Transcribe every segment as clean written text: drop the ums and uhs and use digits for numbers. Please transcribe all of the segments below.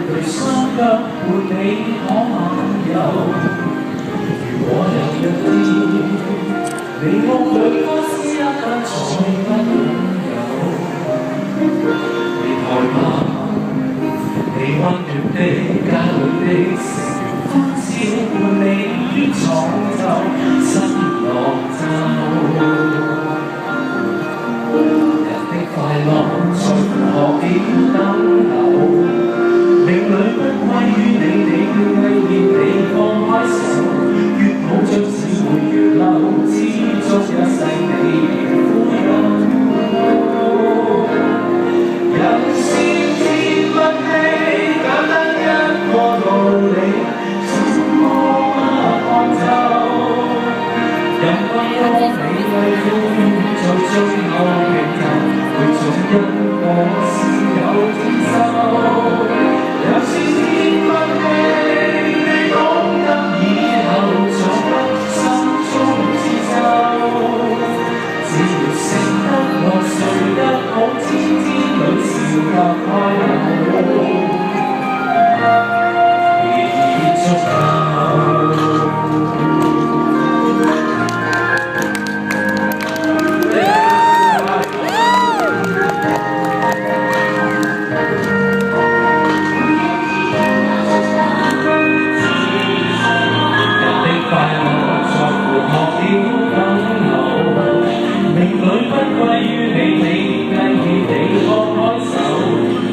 對雙腳伴你可漫遊。如果有一天，你屋裏多是一間再不擁有，別害怕，你溫暖的家裏的歡笑伴你於創造新樂奏。快樂在何點等候？命裏不歸於你，你要毅然地放開手，越抱着只會越留，知足一世你富有。人是天不欺，簡單一個道理，怎麼不看透？任不當美麗富裕，在最後平頭。每種因果是有天收，有時天不欺，你懂得以後做得心中節奏。只要食得落，睡得好，天天裏笑得開口，已足夠。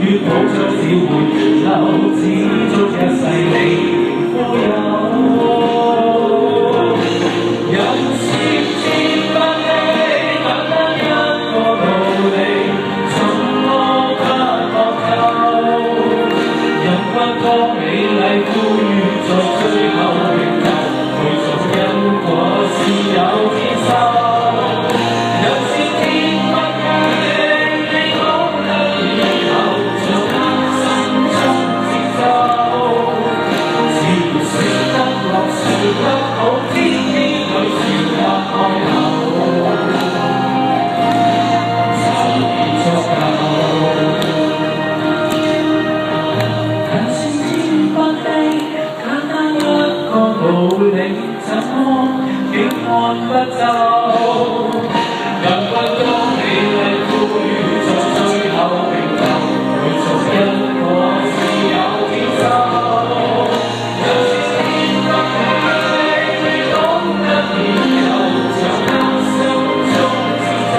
越抱着只會越留，只足一世你富有。人是天不欺，簡單一個道理，怎麼不看透？人不多美麗富裕，在最後永久，每種因果是有天收。怎麼竟看不透？人不當美麗富裕，在最後永久，每種因果是有天收。有時天不欺，你懂得以後掌握心中節奏。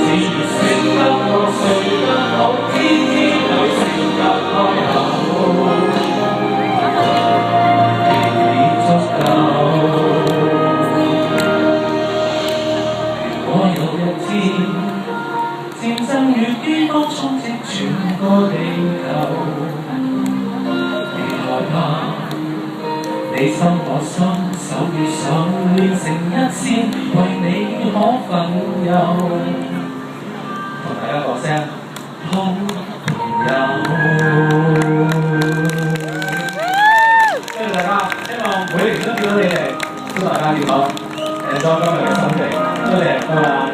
只要食得落，睡得好，天天裏笑得開口。戰爭與饑荒充斥全個地球，別害怕，你心我心，手與手連成一線，為你可奮鬥。同大家講聲好朋友。多謝大家，希望每年都見到你哋，祝大家健康，多今日嘅心情，多謝，拜拜。